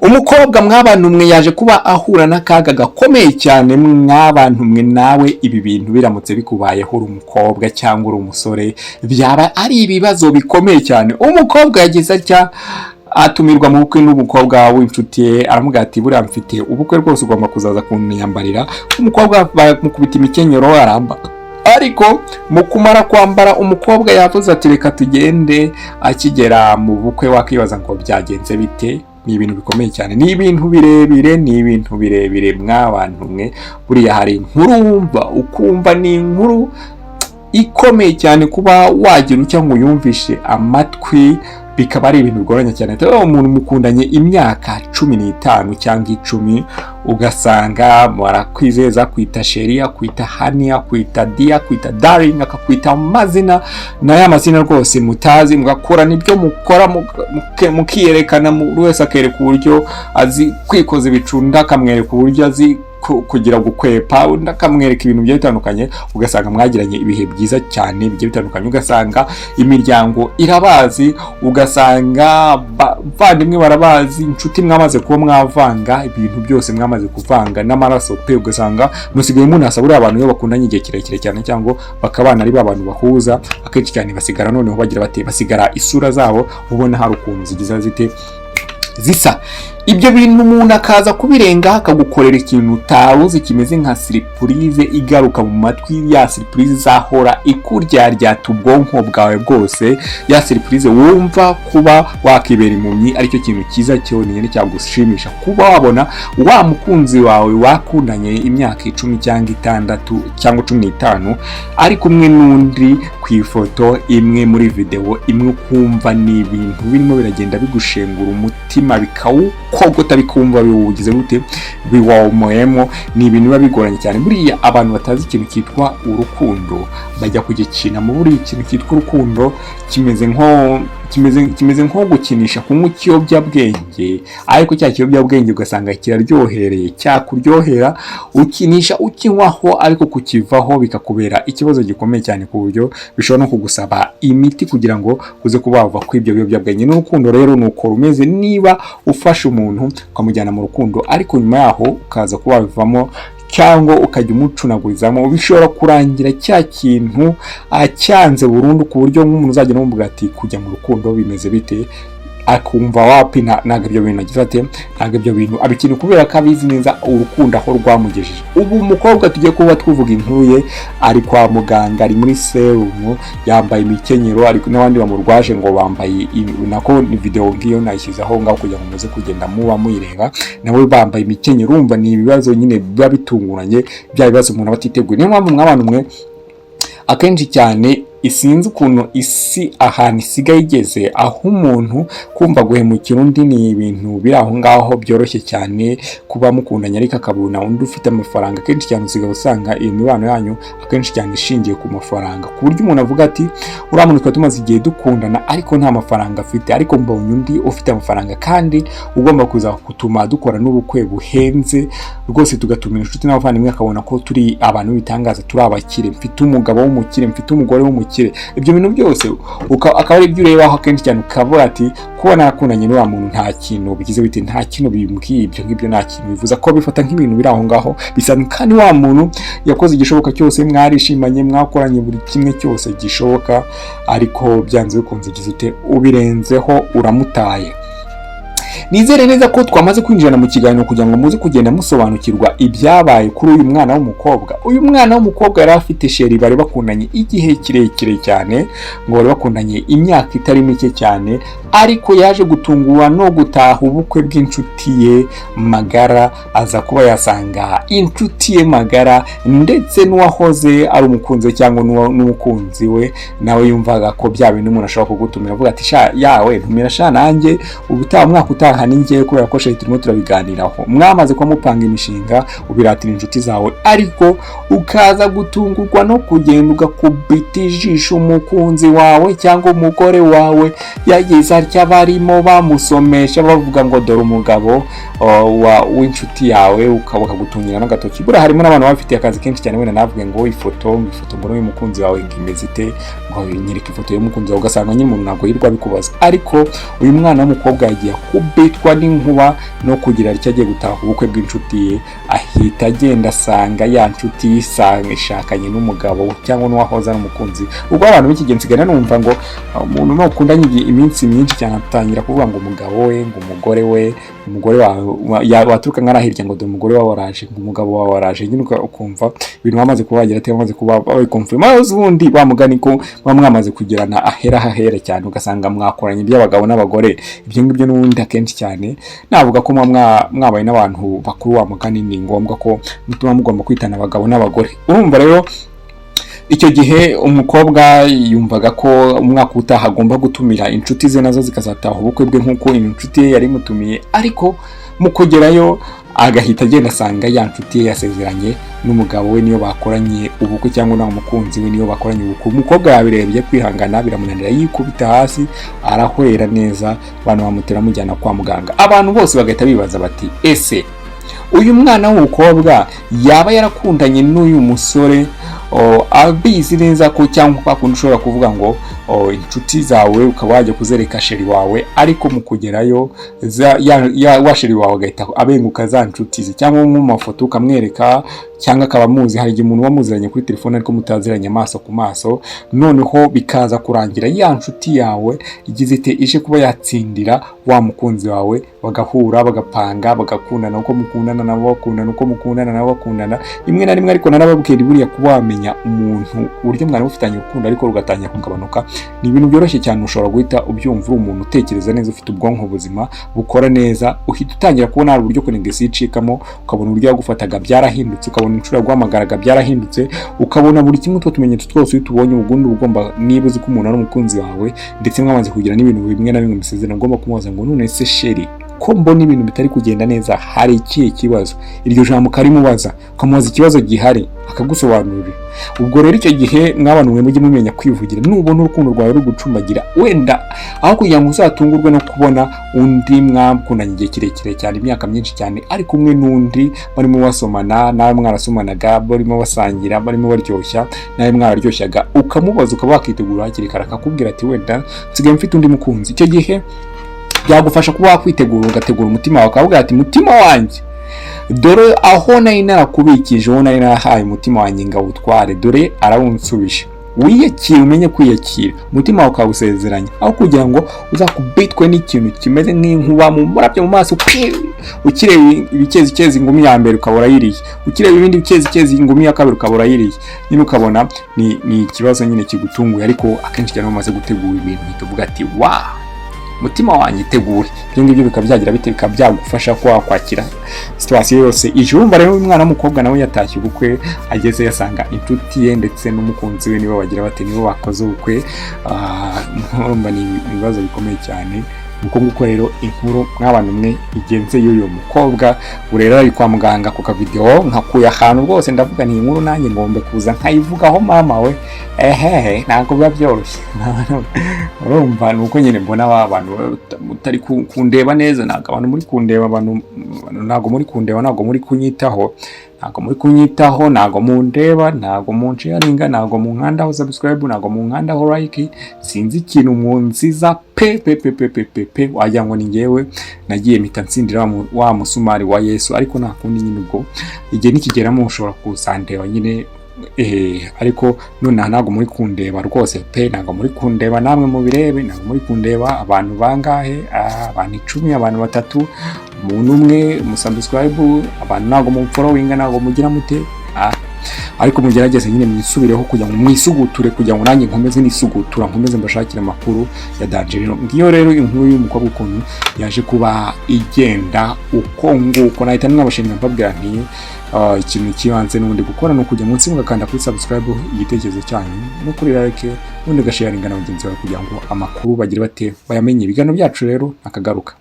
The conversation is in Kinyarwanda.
umukobwa mw'abantu mwe yaje kuba ahura n'akaga gakomeye cyane mw'abantu mwe, nawe ibi bintu biramutse bikubayeho uri umukobwa cyangwa uri umusore byaba ari ibibazo bikomeye cyane. Umukobwa yagize atya atumirwa mu bukwe n'umukobwa w'inshuti ye, aramuga ati buriya mfite ubukwe rwose ugomba kuzaza kunyambarira. Umukobwa bamukubita imikenyero aramba, ariko mu kumara kwambara umukobwa yavuze ati reka tugende. Akigera mu bukwe wakwibaza ngo byagenze bite. Ni ibintu bikomeye cyane, ni ibintu birebire mw'abantu mwe. Buriya hari inkuru wumva ukumva ni inkuru ikomeye cyane kuba wagira cyangwa uyumvishe amatwi, bikaba ari ibintu bigoranye cyane. Umuntu mukundanye imyaka 15 cyangwa 10 ugasanga barakwizeza kwita sheri, kwita hani, kwita dia, kwita darling, akakwita amazina n'aya mazina rwose mutazi, mugakora nibyo mukora mukiyerekana, buri wese akereka uburyo azi kwikoza ibicunda, akamwereka uburyo azi kugira gukwepa, undi akamwereka ibintu bigiye bitandukanye. Ugasanga mwagiranye ibihe byiza cyane bigiye bitandukanye, ugasanga imiryango irabazi, ugasanga bavandimwe barabazi, inshuti mwamaze kuba mwavanga ibintu byose, mwamaze kuvanga n'amaraso pe. Ugasanga musigaye munasa buriya abantu iyo bakundanye igihe kirekire cyane cyangwa bakabana ari abantu bahuza, akenshi cyane basigara noneho bagira bate, basigara isura zabo ubona hari ukuntu zigiza zite zisa. Ibyo bintu umuntu akaza kubirenga akagukorera ikintu utabuze kimeze nka surprise igaruka mu matwi, ya surprise zahora ikuryaryata ubwonko bwawe bwose, ya surprise wumva kuba wakibera impumyi aricyo kintu cyiza cyonyine cyagushimisha, kuba wabona wa mukunzi wawe wakundanye imyaka 10 cyangwa 6 cyangwa 15 ari kumwe n'undi ku ifoto imwe muri video imwe, ukumva ni ibintu birimo biragenda bigushengura umutima bikawukogota, bikumva biwugize gute, biwawumoyemo. Ni ibintu biba bigoranye cyane. Buriya abantu batazi ikintu cyitwa urukundo bajya kugikina mu buri ikintu cyitwa urukundo kimeze nko gukinisha kunywa ikiyobyabwenge, ariko cya kiyobyabwenge ugasanga kiraryohereye, cyakuryohera ukinisha ukinywaho, ariko kukivaho bikakubera ikibazo gikomeye cyane ku buryo bishobora no kugusaba imiti kugira ngo uze kubava ku ibyo biyobyabwenge. N'urukundo rero nuko rumeze. Niba ufashe umuntu ukamujyana mu rukundo ariko nyuma yaho ukaza kuba bivamo cyangwa ukajya umucunagurizamo, bishobora kurangira cya kintu acyanze burundu, ku buryo nk'umuntu uzajya n'umubwira ati kujya mu rukundo bimeze bite, akumva wapi ntabwo ibyo bintu agize ate, ntabwo ibyo bintu abikina kubera ko abizi neza urukundo aho rwamugejeje. Ubu umukobwa tugiye kuba twivuga inkuru ye ari kwa muganga, ari muri serumu, yambaye imikenyero, ariko n'abandi bamurwaje ngo bambaye nako. Ni video ngiyo nayishyizeho ngaho kugira ngo muze kugenda muba muyireba, nawe bambaye imikenyero. Urumva ni ibibazo nyine biba bitunguranye, bya bibazo umuntu batiteguye. Niyo mpamvu mw'abantu mwe akenshi cyane isinzi ukuntu isi ahantu isigaye igeze, aho umuntu kumva guhemukira undi ni ibintu biri aho ngaho byoroshye cyane. Kuba mukundanye ariko akabona undi ufite amafaranga, akenshi cyane usigaye usanga iyo mibano yanyu akenshi cyane ishingiye ku mafaranga, ku buryo umuntu avuga ati uriya muntu twari tumaze igihe dukundana ariko nta mafaranga afite, ariko mbonye undi ufite amafaranga kandi ugomba kuza gutuma dukora n'ubukwe buhenze rwose, tugatumira inshuti n'abavandimwe, akabona ko turi abantu bitangaza, turi abakire, mfite umugabo w'umukire, mfite umugore w'umukire. Ibyo bintu byose akaba ari ibyo ureba akenshi cyane, ukavuga ati kuba nakundanye n'uwa muntu nta kintu bigize bite, nta kintu bimbwiye, ibyo ngibyo nta kintu bivuza, ko bifata nk'ibintu biri aho ngaho bisanzwe. Kandi wa muntu yakoze igishoboka cyose, mwarishimanye, mwakoranye buri kimwe cyose gishoboka, ariko byanze bikunze ugize ute, ubirenzeho uramutaye. Nizere neza ko twamaze kwinjira mu kiganiro kugira ngo muze kugenda musobanukirwa ibyabaye kuri uyu mwana w'umukobwa. Uyu mwana w'umukobwa yari afite sheri, bari bakundanye igihe kirekire cyane, ngo bari bakundanye imyaka itari mike cyane, ariko yaje gutungurwa no gutaha ubukwe bw'inshuti ye magara, aza kuba yasanga inshuti ye magara ndetse n'uwahoze ari umukunzi cyangwa n'umukunzi we nawe yumvaga ko bya bintu umuntu ashobora kugutumira, avuga ati sha yawe ntumira sha nanjye ubutaha mwaka utaha ninjye, kubera ko sheri turimo turabiganiraho, mwamaze ko mupanga imishinga ubiratira inshuti zawe, ariko ukaza gutungurwa no kugenda ugakubita ijisho umukunzi wawe cyangwa umugore wawe yagize atya, barimo bamusomesha bavuga ngo dore umugabo w'inshuti yawe, ukabuka gutungira n'agatoki. Bura harimo n'abantu bafite akazi kenshi cyane, wenda navuga ngo ifoto mbona y'umukunzi wawe ngimeze ite, ngo nyereka ifoto y'umukunzi wawe, ugasanga nyine umuntu ntabwo yirwa bikubaza. Ariko uyu mwana w'umukobwa yagiye kubita gukubitwa n'inkuba no kugira icyo agiye gutaha ubukwe bw'inshuti ye, ahita agenda asanga ya nshuti yisanga ishakanye n'umugabo cyangwa n'uwahoza n'umukunzi. Ubwo abantu b'iki gihe nsigana numva ngo umuntu nokundanye iminsi myinshi cyane atangira kuvuga ngo umugabo we, ngo umugore we, umugore waturuka nk'arahirya ngo dore umugore wawe waraje, ngo umugabo wawe waraje, nyine ukumva ibintu bamaze kubagira ate, bamaze kuba babikomfirma. Maze ubundi bamugani ko mwamaze kugirana ahera cyane, ugasanga mwakoranye iby'abagabo n'abagore. Ibyo ngibyo n'ubundi akenshi cyane navuga ko mwabaye n'abantu bakuru wa mugani, ni ngombwa ko mutuma mugomba kwitana abagabo n'abagore. Urumva rero icyo gihe umukobwa yumvaga ko umwaka utaha agomba gutumira inshuti ze nazo zikazataha ubukwe bwe nk'uko inshuti ye yari mutumiye, ariko mu kugerayo agahita agenda asanga ya nshuti ye yasezeranye n'umugabo we niyo bakoranye ubukwe, cyangwa na umukunzi we niyo bakoranye ubukwe. Umukobwa yabirebye kwihangana biramunanira, yikubita hasi arahwera neza, abantu bamutera mujyana kwa muganga. Abantu bose bagahita bibaza bati ese uyu mwana w'umukobwa yaba yarakundanye n'uyu musore abizi neza ko, cyangwa kwa kundi ushobora kuvuga ngo inshuti zawe ukaba wajya kuzereka sheri wawe, ariko mu kugerayo wa sheri wawe agahita abenguka za nshuti ze, cyangwa mu mafoto ukamwereka, cyangwa akaba amuzi. Hari igihe umuntu wamuziranye kuri telefone ariko mutaziranye amaso ku maso, noneho bikaza kurangira ya nshuti yawe igize ite ije kuba yatsindira wa mukunzi wawe, bagahura bagapanga bagakundana uko mukundana nabo bakundana, uko mukundana nabo bakundana. Rimwe na rimwe ariko narababwira buriya kuba wamenya umuntu uburyo mwari mufitanye urukundo ariko rugatangira kugabanuka ni ibintu byoroshye cyane. Ushobora guhita ubyumva, uri umuntu utekereza neza, ufite ubwonko buzima bukora neza, uhita utangira kubona hari uburyo konegisi icikamo, ukabona uburyo yagufataga byarahindutse, ukabona inshuro yaguhamagaraga byarahindutse, ukabona buri kimwe utwo tumenyetso twose iyo tubonye ubundi ugomba, niba uzi ko umuntu ari umukunzi wawe ndetse mwamaze kugira n'ibintu bimwe na bimwe musezerana, ugomba kumubaza ngo none se sheri ko mbona ibintu bitari kugenda neza, hari ikihe kibazo? Iryo jambo karimubaza, ukamubaza ikibazo gihari akagusobanurira. Ubwo rero icyo gihe mw'abantu mwe mujye mumenya kwivugira. Nubona urukundo rwawe rugucumbagira, wenda aho kugira ngo uzatungurwe no kubona undi mwakundanye igihe kirekire cyane, imyaka myinshi cyane, ariko umwe n'undi barimo basomana, nawe mwarasomanaga, barimo basangira, barimo baryoshya, nawe mwararyoshyaga, ukamubaza ukaba wakitegura hakiri kare, akakubwira ati wenda nsigaye mfite undi mukunzi. Icyo gihe byagufasha kuba wakwitegura, ugategura umutima wawe, ukavuga ati mutima wanjye, dore aho nari narakubikije, aho nari narahaye umutima wanjye ngo awutware, dore arawunsubije. Wiyakira, umenye kwiyakira, umutima wawe ukawusezeranya, aho kugira ngo uzakubitwe n'ikintu kimeze nk'inkuba mu murabyo mu maso, ukireba ibikezi ingumi ya mbere ukabura yiriye, ukireba ibindi bikezi ingumi ya kabiri ukabura yiriye, nyine ukabona ni ikibazo nyine kigutunguye. Ariko akenshi cyane umaze gutegura ibintu uvuga ati wow, mutima wanjye itegure. Ibyo ngibyo bikabyagira bite, bikabyagufasha ko kwakira situation yose ije. Urumva rero umwana w'umukobwa nawe yatashye ubukwe, ageze yasanga inshuti ye ndetse n'umukunzi we nibo bagira bate, nibo bakoze ubukwe. Urumva ni ibibazo bikomeye cyane. Nuko nguko rero inkuru mw'abantu mwe igenze y'uyu mukobwa. Urera ari kwa muganga ku video nkakuye ahantu rwose, ndavuga ni inkuru nanjye ngombe kuza nkayivugaho mama we. Ntabwo biba byoroshye. Urumva nuko nyine mbona abantu mutari kundeba neza, ntabwo abantu muri kundeba, abantu ntabwo muri kundeba, ntabwo muri kunyitaho, ntabwo mundeba, ntabwo munsharinga, ntabwo munkandaho subscribe, ntabwo munkandaho like. Sinzi ikintu munziza pe wagira ngo ni ngewe nagiye mpita nsindira wa musumari wa Yesu, ariko nta kundi nyine. Ubwo igihe nikigeramo ushobora kusandeba nyine, ariko none ntabwo muri kundeba rwose pe, ntabwo muri kundeba, namwe mubirebe, ntabwo muri kundeba. Abantu bangahe? Abantu 10, abantu 3, umuntu umwe musubscribe, abantu ntabwo mumfollowinga, ntabwo mugira mute. Ariko mugerageze nyine mwisubireho kugira ngo mwisuguture, kugira ngo nanjye nkomeze nisugutura, nkomeze mbashakira amakuru ya danger. Ngiyo rero inkuru y'umukobwa ukuntu yaje kuba igenda uko nguko. Nahita mwabashimira mbabwira nti ikintu kibanze n'ubundi gukora no kujya munsi mugakanda kuri subscribe, igitekerezo cyanyu no kuri like, ubundi gasharinga na bagenzi bawe kugira ngo amakuru bagire bate bayamenye. Ibiganiro byacu rero nakagaruka.